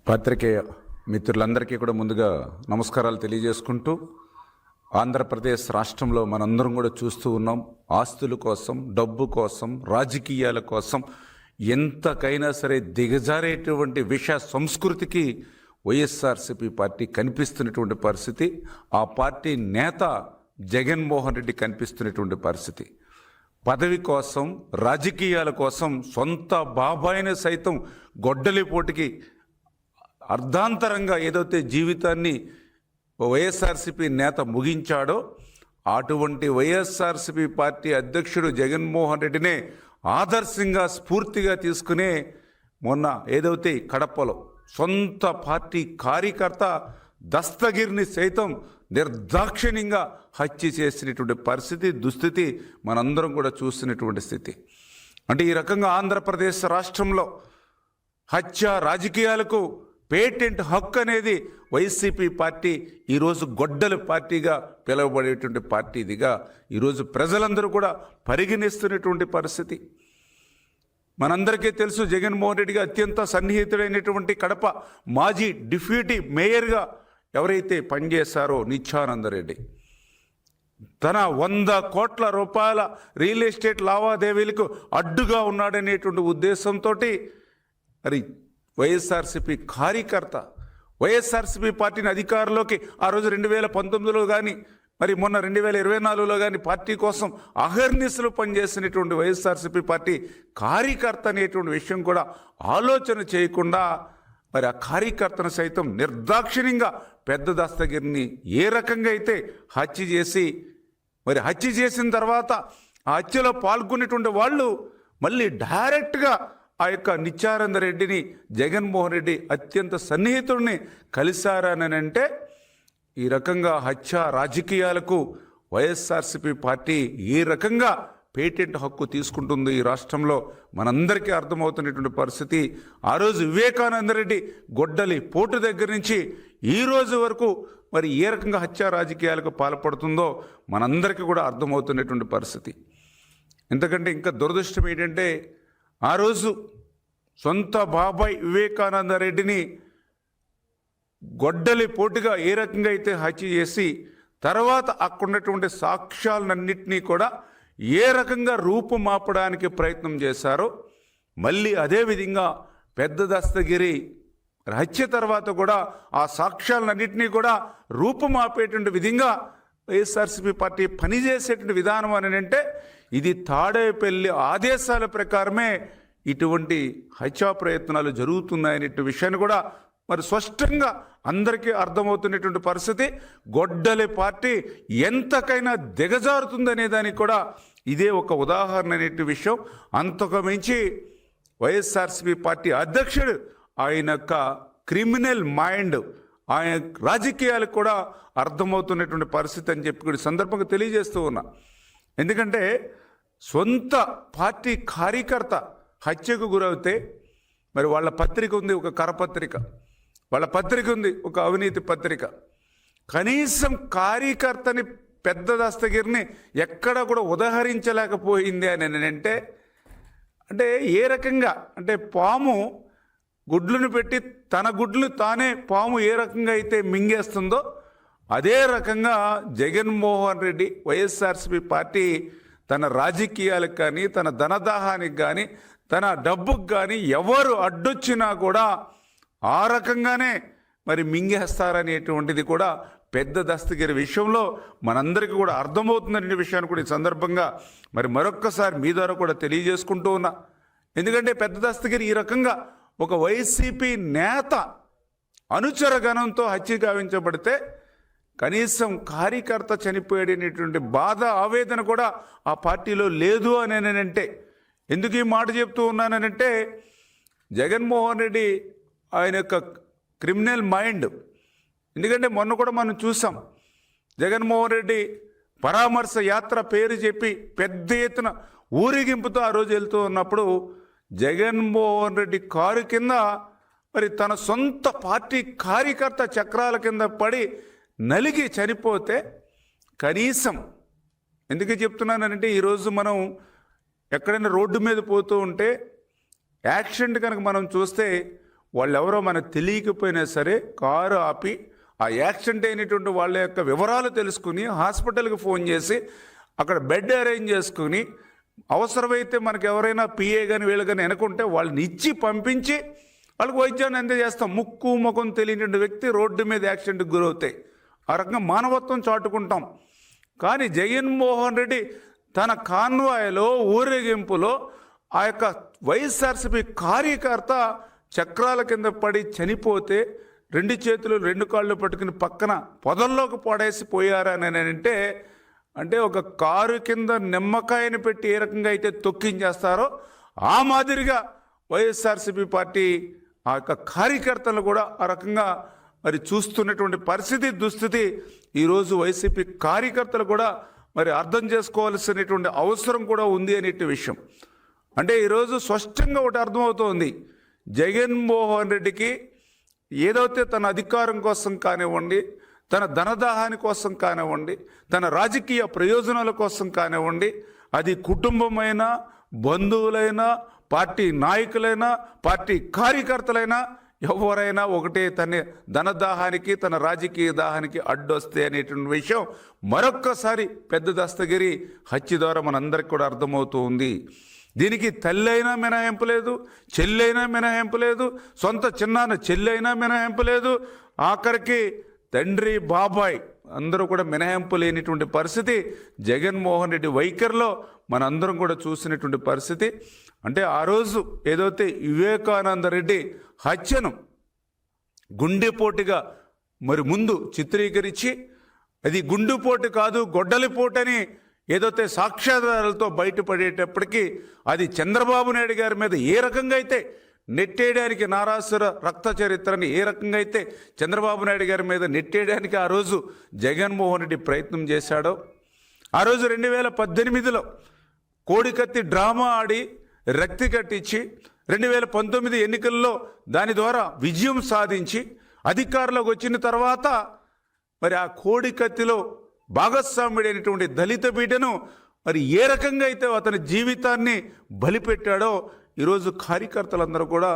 పాత్రికేయ మిత్రులందరికీ కూడా ముందుగా నమస్కారాలు తెలియజేసుకుంటూ, ఆంధ్రప్రదేశ్ రాష్ట్రంలో మనందరం కూడా చూస్తూ ఉన్నాం. ఆస్తుల కోసం, డబ్బు కోసం, రాజకీయాల కోసం ఎంతకైనా సరే దిగజారేటువంటి విష సంస్కృతికి వైఎస్ఆర్సీపీ పార్టీ కనిపిస్తున్నటువంటి పరిస్థితి, ఆ పార్టీ నేత జగన్మోహన్ రెడ్డి కనిపిస్తున్నటువంటి పరిస్థితి. పదవి కోసం, రాజకీయాల కోసం సొంత బాబాయిని సైతం గొడ్డలిపోటుకి అర్ధాంతరంగా ఏదైతే జీవితాన్ని వైఎస్ఆర్సీపీ నేత ముగించాడో, అటువంటి వైఎస్ఆర్సీపీ పార్టీ అధ్యక్షుడు జగన్మోహన్ రెడ్డినే ఆదర్శంగా స్ఫూర్తిగా తీసుకునే మొన్న ఏదైతే కడపలో సొంత పార్టీ కార్యకర్త దస్తగిరిని సైతం నిర్దాక్షిణ్యంగా హత్య చేసినటువంటి పరిస్థితి, దుస్థితి మనందరం కూడా చూస్తున్నటువంటి స్థితి. అంటే ఈ రకంగా ఆంధ్రప్రదేశ్ రాష్ట్రంలో హత్య రాజకీయాలకు పేటెంట్ హక్కు అనేది వైసీపీ పార్టీ ఈరోజు గొడ్డల పార్టీగా పిలువబడేటువంటి పార్టీదిగా ఈరోజు ప్రజలందరూ కూడా పరిగణిస్తున్నటువంటి పరిస్థితి. మనందరికీ తెలుసు, జగన్మోహన్ రెడ్డిగా అత్యంత సన్నిహితుడైనటువంటి కడప మాజీ డిప్యూటీ మేయర్గా ఎవరైతే పనిచేశారో నిత్యానందరెడ్డి, తన 100 కోట్ల రూపాయల రియల్ ఎస్టేట్ లావాదేవీలకు అడ్డుగా ఉన్నాడనేటువంటి ఉద్దేశంతో మరి వైఎస్ఆర్సీపీ కార్యకర్త వైఎస్ఆర్సీపీ పార్టీని అధికారంలోకి ఆ రోజు 2019లో కానీ మరి మొన్న 2024లో కానీ పార్టీ కోసం అహర్నిశలు పనిచేసినటువంటి వైఎస్ఆర్సీపీ పార్టీ కార్యకర్త అనేటువంటి విషయం కూడా ఆలోచన చేయకుండా మరి ఆ కార్యకర్తను సైతం నిర్దాక్షిణ్యంగా పెద్ద దస్తగిరిని ఏ రకంగా అయితే హత్య చేసి, మరి హత్య చేసిన తర్వాత ఆ హత్యలో పాల్గొనేటువంటి వాళ్ళు మళ్ళీ డైరెక్ట్గా ఆ యొక్క నిత్యానందరెడ్డిని జగన్మోహన్ రెడ్డి అత్యంత సన్నిహితుడిని కలిశారని అంటే, ఈ రకంగా హత్య రాజకీయాలకు వైఎస్ఆర్సీపీ పార్టీ ఏ రకంగా పేటెంట్ హక్కు తీసుకుంటుంది ఈ రాష్ట్రంలో మనందరికీ అర్థమవుతున్నటువంటి పరిస్థితి. ఆ రోజు వివేకానందరెడ్డి గొడ్డలి పోటు దగ్గర నుంచి ఈ రోజు వరకు మరి ఏ రకంగా హత్య రాజకీయాలకు పాల్పడుతుందో మనందరికీ కూడా అర్థమవుతున్నటువంటి పరిస్థితి. ఎందుకంటే ఇంకా దురదృష్టం ఏంటంటే, ఆ రోజు సొంత బాబాయ్ వివేకానందరెడ్డిని గొడ్డలి పోటుగా ఏ రకంగా అయితే హత్య చేసి తర్వాత అక్కడున్నటువంటి సాక్ష్యాలన్నింటినీ కూడా ఏ రకంగా రూపుమాపడానికి ప్రయత్నం చేశారో, మళ్ళీ అదేవిధంగా పెద్ద దస్తగిరి హత్య తర్వాత కూడా ఆ సాక్ష్యాలన్నింటినీ కూడా రూపుమాపేటువంటి విధంగా వైఎస్ఆర్సీపీ పార్టీ పనిచేసేటువంటి విధానం అని అంటే, ఇది తాడేపల్లి ఆదేశాల ప్రకారమే ఇటువంటి హత్యా ప్రయత్నాలు జరుగుతున్నాయనే విషయాన్ని కూడా మరి స్పష్టంగా అందరికీ అర్థమవుతున్నటువంటి పరిస్థితి. గొడ్డలి పార్టీ ఎంతకైనా దిగజారుతుందనే దానికి కూడా ఇదే ఒక ఉదాహరణ అనే విషయం. అంతకు మించి వైఎస్ఆర్సీపీ పార్టీ అధ్యక్షుడు ఆయన యొక్క క్రిమినల్ మైండ్, ఆయన రాజకీయాలకు కూడా అర్థమవుతున్నటువంటి పరిస్థితి అని చెప్పి కూడా సందర్భంగా తెలియజేస్తూ ఉన్నా. ఎందుకంటే సొంత పార్టీ కార్యకర్త హత్యకు గురవుతే మరి వాళ్ళ పత్రిక ఉంది, ఒక కరపత్రిక, వాళ్ళ పత్రిక ఉంది, ఒక అవినీతి పత్రిక. కనీసం కార్యకర్తని పెద్ద దస్తగిరిని ఎక్కడ కూడా ఉదహరించలేకపోయింది అని అంటే ఏ రకంగా అంటే పాము గుడ్లను పెట్టి తన గుడ్లు తానే పాము ఏ రకంగా అయితే మింగేస్తుందో అదే రకంగా జగన్మోహన్ రెడ్డి వైఎస్ఆర్సీపీ పార్టీ తన రాజకీయాలకు కానీ, తన ధనదాహానికి కానీ, తన డబ్బుకు కానీ ఎవరు అడ్డొచ్చినా కూడా ఆ రకంగానే మరి మింగేస్తారనేటువంటిది కూడా పెద్ద దస్తగిరి విషయంలో మనందరికీ కూడా అర్థమవుతుందనే విషయాన్ని కూడా ఈ సందర్భంగా మరి మరొక్కసారి మీ ద్వారా కూడా తెలియజేసుకుంటూ ఉన్నా. ఎందుకంటే పెద్ద దస్తగిరి ఈ రకంగా ఒక వైసీపీ నేత అనుచర గణంతో హత్య గావించబడితే కనీసం కార్యకర్త చనిపోయేటటువంటి బాధ, ఆవేదన కూడా ఆ పార్టీలో లేదు అని అంటే, ఎందుకు ఈ మాట చెప్తూ ఉన్నానంటే, జగన్మోహన్ రెడ్డి ఆయన యొక్క క్రిమినల్ మైండ్. ఎందుకంటే మొన్న కూడా మనం చూసాం, జగన్మోహన్ రెడ్డి పరామర్శ యాత్ర పేరు చెప్పి పెద్ద ఎత్తున ఊరేగింపుతో ఆ రోజు వెళ్తూ ఉన్నప్పుడు జగన్మోహన్ రెడ్డి కారు కింద మరి తన సొంత పార్టీ కార్యకర్త చక్రాల కింద పడి నలిగి చనిపోతే, కనీసం ఎందుకు చెప్తున్నానంటే, ఈరోజు మనం ఎక్కడైనా రోడ్డు మీద పోతూ ఉంటే యాక్సిడెంట్ కనుక మనం చూస్తే వాళ్ళెవరో మనకు తెలియకపోయినా సరే కారు ఆపి ఆ యాక్సిడెంట్ అయినటువంటి వాళ్ళ యొక్క వివరాలు తెలుసుకుని హాస్పిటల్కి ఫోన్ చేసి అక్కడ బెడ్ అరేంజ్ చేసుకుని అవసరమైతే మనకు ఎవరైనా పిఏ కానీ వీళ్ళు కానీ అనుకుంటే వాళ్ళని ఇచ్చి పంపించి వాళ్ళకి వైద్యాన్ని అందజేస్తాం. ముక్కు ముఖం తెలియని వ్యక్తి రోడ్డు మీద యాక్సిడెంట్కి గురవుతాయి. ఆ రకంగా మానవత్వం చాటుకుంటాం. కానీ జగన్మోహన్ రెడ్డి తన కాన్వాయ్లో ఊరేగింపులో ఆ యొక్క వైఎస్ఆర్సీపీ కార్యకర్త చక్రాల కింద పడి చనిపోతే 2 చేతులు 2 కాళ్ళు పట్టుకుని పక్కన పొదల్లోకి పడేసి పోయారని అంటే ఒక కారు కింద నిమ్మకాయని పెట్టి ఏ రకంగా అయితే తొక్కించేస్తారో ఆ మాదిరిగా వైఎస్ఆర్సీపీ పార్టీ ఆ యొక్క కార్యకర్తలు కూడా ఆ రకంగా మరి చూస్తున్నటువంటి పరిస్థితి దుస్థితి ఈరోజు వైసీపీ కార్యకర్తలు కూడా మరి అర్థం చేసుకోవాల్సినటువంటి అవసరం కూడా ఉంది అనే విషయం. అంటే ఈరోజు స్పష్టంగా ఒకటి అర్థమవుతోంది, జగన్మోహన్ రెడ్డికి ఏదైతే తన అధికారం కోసం కానివ్వండి, తన ధనదాహాని కోసం కానివ్వండి, తన రాజకీయ ప్రయోజనాల కోసం కానివ్వండి, అది కుటుంబమైనా బంధువులైనా పార్టీ నాయకులైనా పార్టీ కార్యకర్తలైనా ఎవరైనా ఒకటే, తన ధనదాహానికి తన రాజకీయ దాహానికి అడ్డొస్తే అనేటువంటి విషయం మరొక్కసారి పెద్ద దస్తగిరి హత్య ద్వారా మనందరికి కూడా అర్థమవుతూ ఉంది. దీనికి తల్లి అయినా మినహాయింపు లేదు, చెల్లి అయినా మినహాయింపు లేదు, సొంత చిన్నాన్న చెల్లి అయినా మినహాయింపు లేదు, ఆఖరికి తండ్రి బాబాయ్ అందరూ కూడా మినహాయింపు లేనిటువంటి పరిస్థితి జగన్మోహన్ రెడ్డి వైఖరిలో మనందరం కూడా చూసినటువంటి పరిస్థితి. అంటే ఆ రోజు ఏదైతే వివేకానంద రెడ్డి హత్యను గుండెపోటుగా మరి ముందు చిత్రీకరించి అది గుండెపోటు కాదు గొడ్డలిపోటని ఏదైతే సాక్ష్యాధారాలతో బయటపడేటప్పటికీ అది చంద్రబాబు నాయుడు గారి మీద ఏ రకంగా అయితే నెట్టేయడానికి, నారాసుర రక్త చరిత్రని ఏ రకంగా అయితే చంద్రబాబు నాయుడు గారి మీద నెట్టేయడానికి ఆ రోజు జగన్మోహన్ రెడ్డి ప్రయత్నం చేశాడో, ఆ రోజు 2018లో కోడికత్తి డ్రామా ఆడి రక్తి కట్టించి 2019 ఎన్నికల్లో దాని ద్వారా విజయం సాధించి అధికారంలోకి వచ్చిన తర్వాత మరి ఆ కోడికత్తిలో భాగస్వామ్యుడైనటువంటి దళిత బిడ్డను మరి ఏ రకంగా అయితే అతని జీవితాన్ని బలిపెట్టాడో ఈరోజు కార్యకర్తలందరూ కూడా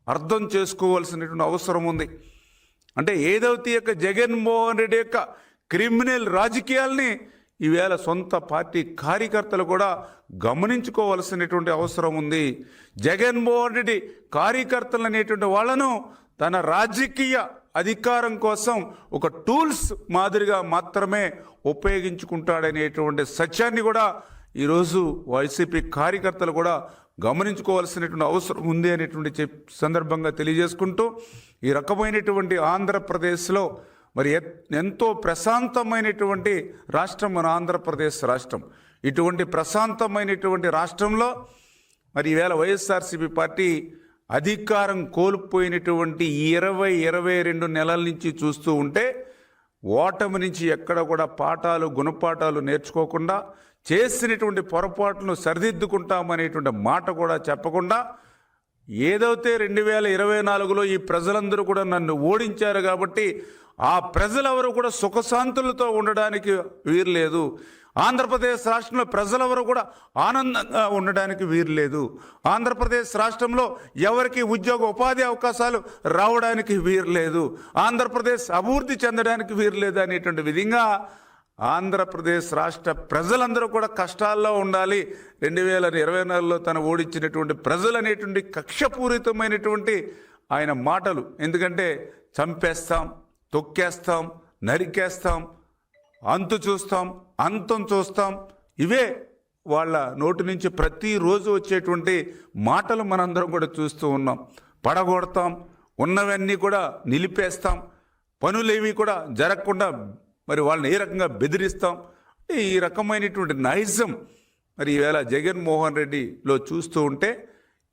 అర్థం చేసుకోవాల్సినటువంటి అవసరం ఉంది. అంటే ఏదైతే యొక్క జగన్మోహన్ రెడ్డి యొక్క క్రిమినల్ రాజకీయాల్ని ఈవేళ సొంత పార్టీ కార్యకర్తలు కూడా గమనించుకోవాల్సినటువంటి అవసరం ఉంది. జగన్మోహన్ రెడ్డి కార్యకర్తలు అనేటువంటి వాళ్ళను తన రాజకీయ అధికారం కోసం ఒక టూల్స్ మాదిరిగా మాత్రమే ఉపయోగించుకుంటాడనేటువంటి సత్యాన్ని కూడా ఈరోజు వైసీపీ కార్యకర్తలు కూడా గమనించుకోవాల్సినటువంటి అవసరం ఉంది అనేటువంటి సందర్భంగా తెలియజేసుకుంటూ, ఈ రకమైనటువంటి ఆంధ్రప్రదేశ్లో మరి ఎంతో ప్రశాంతమైనటువంటి రాష్ట్రం మన ఆంధ్రప్రదేశ్ రాష్ట్రం. ఇటువంటి ప్రశాంతమైనటువంటి రాష్ట్రంలో మరి ఈవేళ వైఎస్ఆర్సీపీ పార్టీ అధికారం కోల్పోయినటువంటి 22 నెలల నుంచి చూస్తూ ఉంటే ఓటమి నుంచి ఎక్కడ కూడా పాఠాలు గుణపాఠాలు నేర్చుకోకుండా చేసినటువంటి పొరపాట్లను సరిదిద్దుకుంటామనేటువంటి మాట కూడా చెప్పకుండా ఏదైతే 2024లో ఈ ప్రజలందరూ కూడా నన్ను ఓడించారు కాబట్టి ఆ ప్రజలెవరూ కూడా సుఖశాంతులతో ఉండడానికి వీర్లేదు, ఆంధ్రప్రదేశ్ రాష్ట్రంలో ప్రజలెవరూ కూడా ఆనందంగా ఉండడానికి వీర్లేదు, ఆంధ్రప్రదేశ్ రాష్ట్రంలో ఎవరికి ఉద్యోగ ఉపాధి అవకాశాలు రావడానికి వీర్లేదు, ఆంధ్రప్రదేశ్ అభివృద్ధి చెందడానికి వీర్లేదు అనేటువంటి విధంగా ఆంధ్రప్రదేశ్ రాష్ట్ర ప్రజలందరూ కూడా కష్టాల్లో ఉండాలి. 2024లో తను ఓడించినటువంటి ప్రజలు అనేటువంటి కక్షపూరితమైనటువంటి ఆయన మాటలు, ఎందుకంటే చంపేస్తాం, తొక్కేస్తాం, నరికేస్తాం, అంతు చూస్తాం, అంతం చూస్తాం, ఇవే వాళ్ళ నోటి నుంచి ప్రతిరోజు వచ్చేటువంటి మాటలు మనందరం కూడా చూస్తూ ఉన్నాం. పడగొడతాం, ఉన్నవన్నీ కూడా నిలిపేస్తాం, పనులేవి కూడా జరగకుండా మరి వాళ్ళని ఏ రకంగా బెదిరిస్తాం. ఈ రకమైనటువంటి నైజం మరి ఈవేళ జగన్మోహన్ రెడ్డిలో చూస్తూ ఉంటే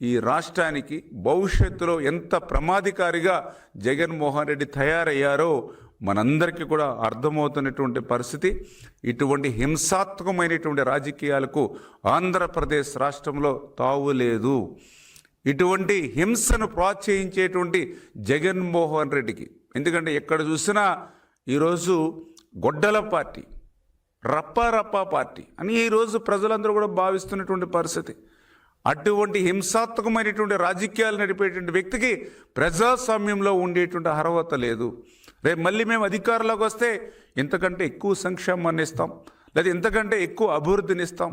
ఈ రాష్ట్రానికి భవిష్యత్తులో ఎంత ప్రమాదకారిగా జగన్మోహన్ రెడ్డి తయారయ్యారో మనందరికీ కూడా అర్థమవుతున్నటువంటి పరిస్థితి. ఇటువంటి హింసాత్మకమైనటువంటి రాజకీయాలకు ఆంధ్రప్రదేశ్ రాష్ట్రంలో తావు లేదు. ఇటువంటి హింసను ప్రోత్సహించేటువంటి జగన్మోహన్ రెడ్డికి, ఎందుకంటే ఎక్కడ చూసినా ఈరోజు గొడ్డల పార్టీ, రప్పా పార్టీ అని ఈరోజు ప్రజలందరూ కూడా భావిస్తున్నటువంటి పరిస్థితి. అటువంటి హింసాత్మకమైనటువంటి రాజకీయాలు నడిపేటువంటి వ్యక్తికి ప్రజాస్వామ్యంలో ఉండేటువంటి అర్హత లేదు. రేపు మళ్ళీ మేము అధికారంలోకి వస్తే ఇంతకంటే ఎక్కువ సంక్షేమాన్ని ఇస్తాం, లేదా ఇంతకంటే ఎక్కువ అభివృద్ధిని ఇస్తాం,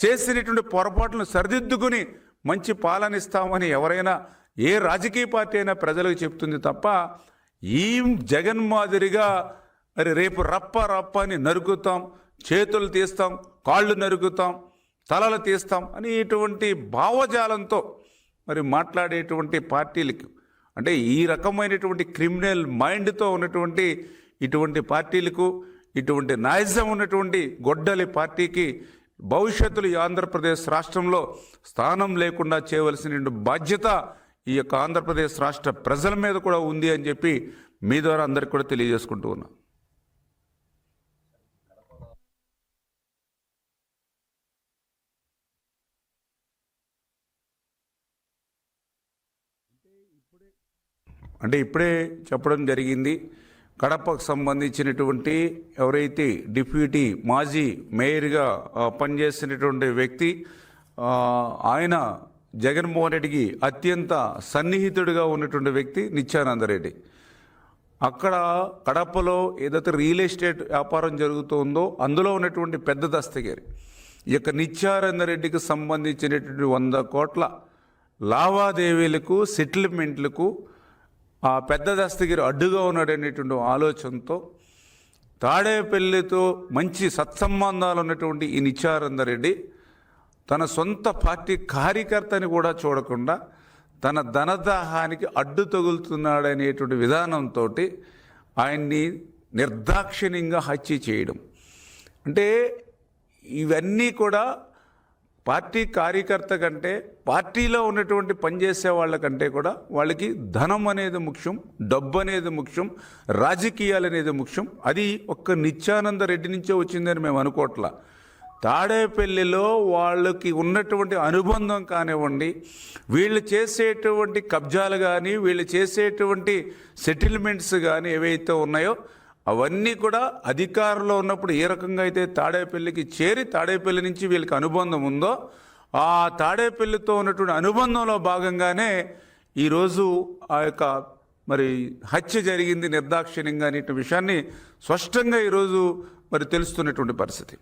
చేసినటువంటి పొరపాట్లను సరిదిద్దుకుని మంచి పాలన ఇస్తామని ఎవరైనా ఏ రాజకీయ పార్టీ అయినా ప్రజలకు చెప్తుంది తప్ప, ఈ జగన్ మాదిరిగా మరి రేపు రప్ప అని నరుకుతాం, చేతులు తీస్తాం, కాళ్ళు నరుకుతాం, తలలు తీస్తాం అని ఇటువంటి భావజాలంతో మరి మాట్లాడేటువంటి పార్టీలకు, అంటే ఈ రకమైనటువంటి క్రిమినల్ మైండ్తో ఉన్నటువంటి ఇటువంటి పార్టీలకు, ఇటువంటి నాయజం ఉన్నటువంటి గొడ్డలి పార్టీకి భవిష్యత్తులో ఈ ఆంధ్రప్రదేశ్ రాష్ట్రంలో స్థానం లేకుండా చేయవలసిన బాధ్యత ఈ యొక్క ఆంధ్రప్రదేశ్ రాష్ట్ర ప్రజల మీద కూడా ఉంది అని చెప్పి మీ ద్వారా అందరికీ కూడా తెలియజేసుకుంటూ ఉన్నా. అంటే ఇప్పుడే చెప్పడం జరిగింది, కడపకు సంబంధించినటువంటి ఎవరైతే డిప్యూటీ మాజీ మేయర్గా పనిచేసినటువంటి వ్యక్తి, ఆయన జగన్మోహన్ రెడ్డికి అత్యంత సన్నిహితుడిగా ఉన్నటువంటి వ్యక్తి నిత్యానందరెడ్డి. అక్కడ కడపలో ఏదైతే రియల్ ఎస్టేట్ వ్యాపారం జరుగుతుందో అందులో ఉన్నటువంటి పెద్ద దస్తగిరి ఈ యొక్క నిత్యానందరెడ్డికి సంబంధించినటువంటి 100 కోట్ల లావాదేవీలకు, సెటిల్మెంట్లకు ఆ పెద్ద దస్తగిరి అడ్డుగా ఉన్నాడనేటువంటి ఆలోచనతో తాడేపల్లితో మంచి సత్సంబంధాలు ఉన్నటువంటి ఈ నిత్యానందరెడ్డి తన సొంత పార్టీ కార్యకర్తని కూడా చూడకుండా తన ధనదాహానికి అడ్డు తగులుతున్నాడనేటువంటి విధానంతో ఆయన్ని నిర్దాక్షిణ్యంగా హత్య చేయడం, అంటే ఇవన్నీ కూడా పార్టీ కార్యకర్త కంటే, పార్టీలో ఉన్నటువంటి పనిచేసే వాళ్ళకంటే కూడా వాళ్ళకి ధనం అనేది ముఖ్యం, డబ్బు అనేది ముఖ్యం, రాజకీయాలు అనేది ముఖ్యం. అది ఒక్క నిత్యానంద రెడ్డి నుంచే వచ్చిందని మేము అనుకోవట్లా. తాడేపల్లిలో వాళ్ళకి ఉన్నటువంటి అనుబంధం కానివ్వండి, వీళ్ళు చేసేటువంటి కబ్జాలు కానీ, వీళ్ళు చేసేటువంటి సెటిల్మెంట్స్ కానీ ఏవైతే ఉన్నాయో అవన్నీ కూడా అధికారంలో ఉన్నప్పుడు ఏ రకంగా అయితే తాడేపల్లికి చేరి తాడేపల్లి నుంచి వీళ్ళకి అనుబంధం ఉందో, ఆ తాడేపల్లితో ఉన్నటువంటి అనుబంధంలో భాగంగానే ఈరోజు ఆ యొక్క మరి హత్య జరిగింది నిర్దాక్షిణ్యంగా అనే విషయాన్ని స్పష్టంగా ఈరోజు మరి తెలుస్తున్నటువంటి పరిస్థితి.